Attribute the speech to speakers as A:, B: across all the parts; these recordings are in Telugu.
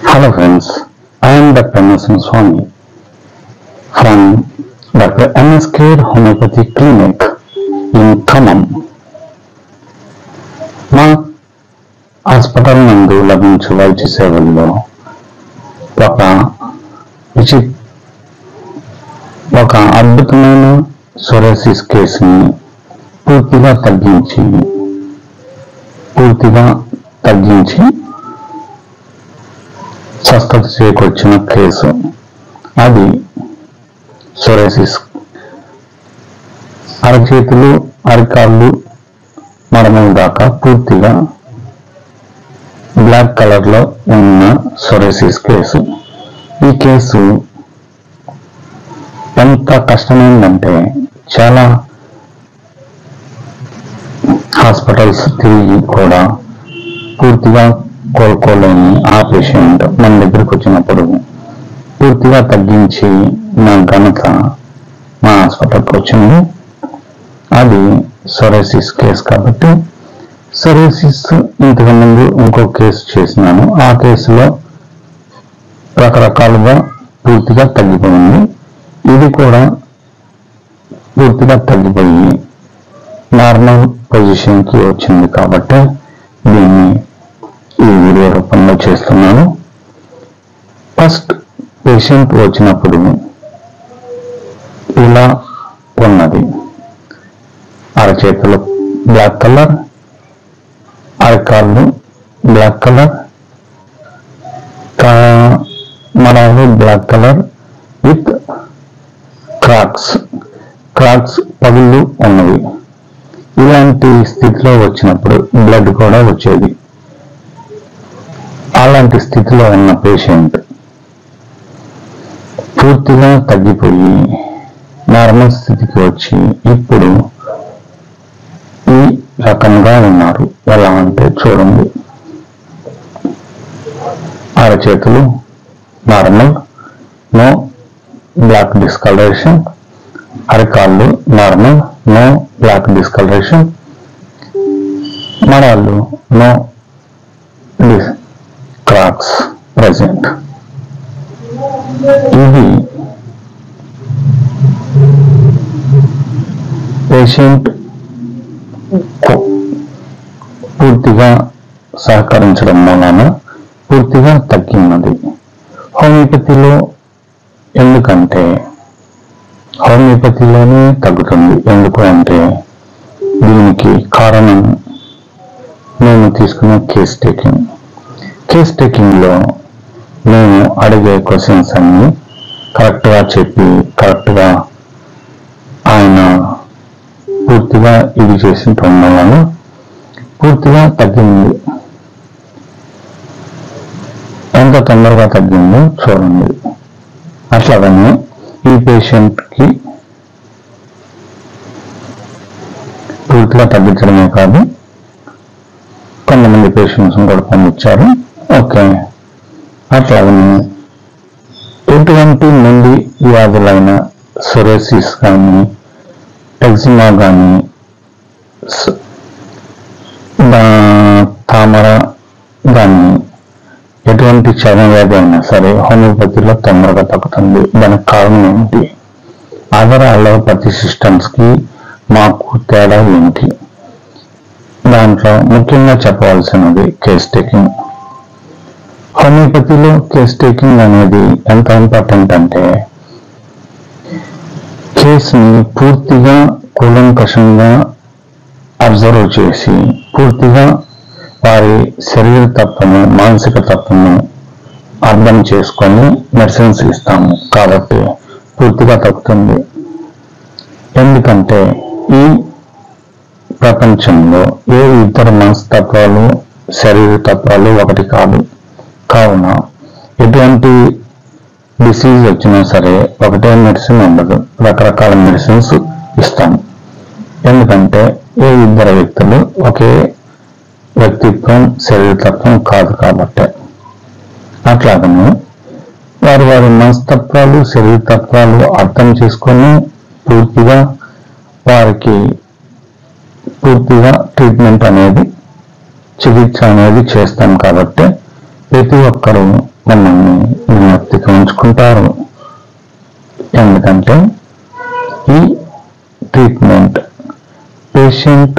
A: Hello friends, I am Dr. Nasan Swami from Dr. MSK Homeopathy Clinic in Khammam. మా హాస్పిటల్ నందు లభించే వైద్య సేవల్లో ఒక అద్భుతమైన సోరియాసిస్ కేసుని పూర్తిగా తగ్గించి స్వస్థత చేకూర్చిన కేసు. అది సోరియాసిస్. అరచేతులు, అరికాళ్ళు, మడమల దాకా పూర్తిగా బ్లాక్ కలర్ లో ఉన్న సోరియాసిస్ కేసు. ఈ కేసు ఎంత కష్టమైందంటే చాలా హాస్పిటల్స్ తిరిగి కూడా పూర్తిగా కోలుకోలేని ఆ పేషెంట్ మన దగ్గరకు వచ్చినప్పుడు పూర్తిగా తగ్గించి నా ఘనత మా హాస్పిటల్కి వచ్చింది. అది సోరియాసిస్ కేసు. కాబట్టి సోరియాసిస్ ఇంతకుముందు ఇంకో కేసు చేసినాను. ఆ కేసులో రకరకాలుగా పూర్తిగా తగ్గిపోయింది. ఇది కూడా పూర్తిగా తగ్గిపోయి నార్మల్ పొజిషన్కి వచ్చింది. కాబట్టి దీన్ని ఈ వీడియో రూపంలో చేస్తున్నాను. ఫస్ట్ పేషెంట్ వచ్చినప్పుడు ఇలా ఉన్నది. అరచేతులు బ్లాక్ కలర్, అరకాళ్ళు బ్లాక్ కలర్, మడాలు బ్లాక్ కలర్ విత్ క్రాక్స్ పగుళ్ళు ఉన్నవి. ఇలాంటి స్థితిలో వచ్చినప్పుడు బ్లడ్ కూడా వచ్చేది. అలాంటి స్థితిలో ఉన్న పేషెంట్ పూర్తిగా తగ్గిపోయి నార్మల్ స్థితికి వచ్చి ఇప్పుడు ఈ రకంగా ఉన్నారు. ఎలా అంటే చూడండి, అరచేతులు నార్మల్, నో బ్లాక్ డిస్కలరేషన్. అరకాళ్ళు నార్మల్, నో బ్లాక్ డిస్కలరేషన్. మడాళ్ళు నో క్రాక్స్ ప్రెసెంట్. ఇది పేషెంట్ పూర్తిగా సహకరించడం వలన పూర్తిగా తగ్గినది. హోమియోపతిలో ఎందుకంటే హోమియోపతిలోనే తగ్గుతుంది. ఎందుకు అంటే దీనికి కారణం నేను తీసుకున్న కేస్ టేకింగ్ లో నేను అడిగే క్వశ్చన్స్ అన్ని కరెక్ట్గా చెప్పి కరెక్ట్గా ఆయన పూర్తిగా ఇది చేసిన వలన పూర్తిగా తగ్గింది. ఎంత తొందరగా తగ్గిందో చూడండి. అట్లాగనే ఈ పేషెంట్కి పూర్తిగా తగ్గించడమే కాదు, కొంతమంది పేషెంట్స్ కూడా పంపించారు. ఓకే, అట్లాగనే ఎటువంటి మంది వ్యాధులైన సోరియాసిస్ కానీ, ఎగ్జిమా కానీ, తామర కానీ, ఎటువంటి చర్మ వ్యాధి అయినా సరే హోమియోపతిలో తొందరగా తగ్గుతుంది. దానికి కారణం ఏంటి? అదర్ అలోపతి సిస్టమ్స్ కి మాకు తేడా ఏంటి? దాంట్లో ముఖ్యంగా చెప్పవలసినది కేస్ టేకింగ్. హోమియోపతిలో కేస్ టేకింగ్ అనేది ఎంత ఇంపార్టెంట్ అంటే కేసుని పూర్తిగా కూలంకషంగా అబ్జర్వ్ చేసి పూర్తిగా వారి శరీర తత్వము, మానసిక తత్వము అర్థం చేసుకొని మెడిసిన్స్ ఇస్తాము. కాబట్టి పూర్తిగా తగ్గుతుంది. ఎందుకంటే ఈ ప్రపంచంలో ఏ ఇద్దరు మనస్తత్వాలు, శరీర తత్వాలు ఒకటి కాదు. కావున ఎటువంటి డిసీజ్ వచ్చినా సరే ఒకటే మెడిసిన్ ఉండదు, రకరకాల మెడిసిన్స్ ఇస్తాము. ఎందుకంటే ఏ ఇద్దరు వ్యక్తులు ఒకే వ్యక్తిత్వం, శరీరతత్వం కాదు కాబట్టి. అట్లాగనే వారి మనస్తత్వాలు, శరీరతత్వాలు అర్థం చేసుకొని పూర్తిగా వారికి పూర్తిగా ట్రీట్మెంట్ అనేది, చికిత్స అనేది చేస్తాం. కాబట్టి ప్రతి ఒక్కరూ మమ్మల్ని విముక్తిగా ఉంచుకుంటారు. ఎందుకంటే ఈ treatment patient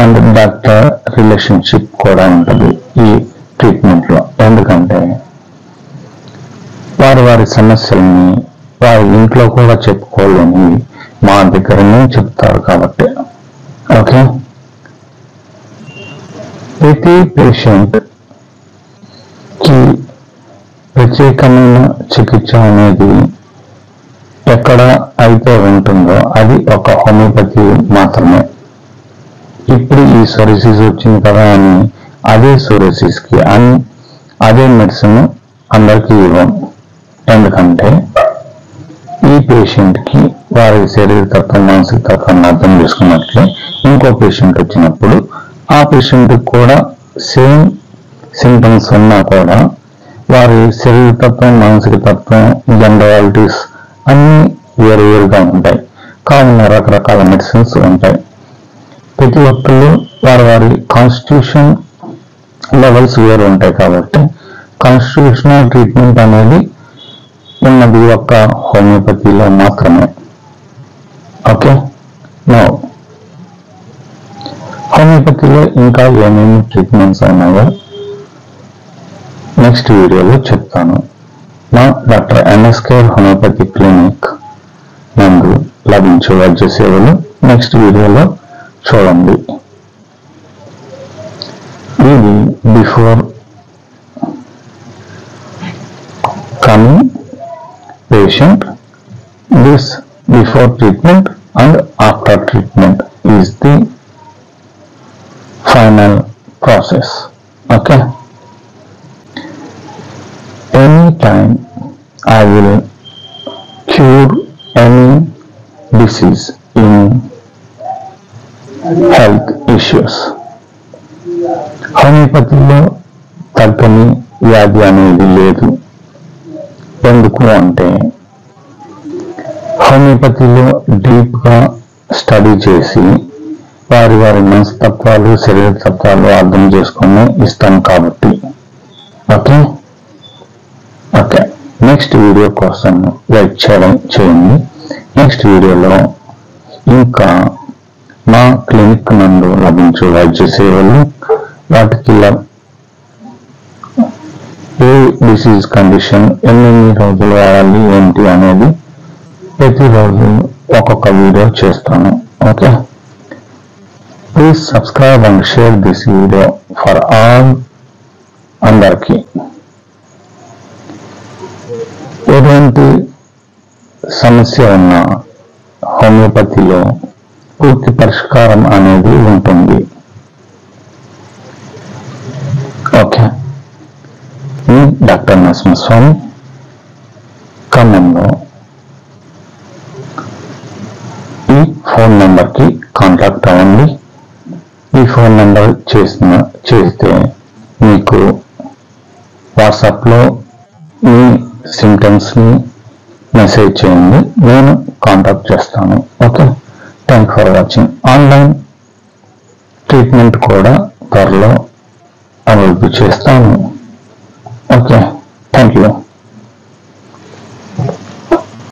A: and doctor relationship కూడా ఉంటుంది ఈ ట్రీట్మెంట్లో. ఎందుకంటే వారి సమస్యల్ని వారి ఇంట్లో కూడా చెప్పుకోలేని మా దగ్గరనే చెప్తారు కాబట్టి. ఓకే, ప్రతి పేషెంట్ కి ప్రత్యేకమైన చికిత్స అనేది ఎక్కడ అయితే ఉంటుందో అది ఒక హోమియోపతి మాత్రమే. ఇప్పుడు ఈ సోరియాసిస్ వచ్చింది కదా అని అదే సోరియాసిస్ కి అని అదే మెడిసిన్ అందరికీ ఇవ్వం. ఎందుకంటే ఈ పేషెంట్ కి వారి శరీర తత్వం మానసిక తత్వాన్ని అర్థం చేసుకున్నట్లే ఇంకో పేషెంట్ వచ్చినప్పుడు ఆ పేషెంట్ కూడా సేమ్ సింటమ్స్ ఉన్నా కూడా వారి శరీర తత్వం మానసిక తత్వం జనరాలిటీస్ అన్ని వేరువేరుగా ఉంటాయి. కావున రకరకాల మెడిసిన్స్ ఉంటాయి. ప్రతి ఒక్కళ్ళు వారి కాన్స్టిట్యూషన్ లెవెల్స్ వేరు ఉంటాయి కాబట్టి కాన్స్టిట్యూషనల్ ట్రీట్మెంట్ అనేది ఉన్నది ఒక్క హోమియోపతిలో మాత్రమే. ఓకే, నౌ హోమియోపతిలో ఇంకా ఏమేమి ట్రీట్మెంట్స్ ఉన్నాయో నెక్స్ట్ వీడియోలో చెప్తాను. మా డాక్టర్ ఎన్ఎస్కే హోమియోపతి క్లినిక్ నందు లభించే వైద్య సేవలు నెక్స్ట్ వీడియోలో చూడండి. ఇది before coming patient, this before treatment and after treatment is the final process. Okay, anytime I will cure any disease in health issues. హోమియోపతిలో తగ్గని వ్యాధి అనేది లేదు. ఎందుకు అంటే హోమియోపతిలో డీప్ గా స్టడీ చేసి వారి మనస్తత్వాలు శరీర తత్వాలు అర్థం చేసుకొని ఇస్తాం కాబట్టి. ఓకే ఓకే, నెక్స్ట్ వీడియో కోసం వెయిట్ చేయండి. నెక్స్ట్ వీడియోలో ఇంకా మా క్లినిక్ నందు లభించే వైద్య సేవలు, వాటికి ఏ డిసీజ్ కండిషన్ ఎన్ని రోజులు వాడాలి ఏంటి అనేది ప్రతిరోజు ఒక్కొక్క వీడియో చేస్తాను. Okay, please subscribe and share this video for all అందరికి. ఎటువంటి సమస్య ఉన్న హోమియోపతిలో పూర్తి పరిష్కారం అనేది ఉంటుంది. ఓకే, డాక్టర్ నరసింహస్వామి ఖమ్మంలో. ఈ ఫోన్ నెంబర్కి కాంటాక్ట్ అవ్వండి. ఈ ఫోన్ నెంబర్ చేస్తే మీకు వాట్సాప్లో మీ సిమ్టమ్స్ని మెసేజ్ చేయండి, నేను కాంటాక్ట్ చేస్తాను. Okay, thank for watching. Online treatment కూడా త్వరలో అభివృద్ధి చేస్తాను. Okay, thank you.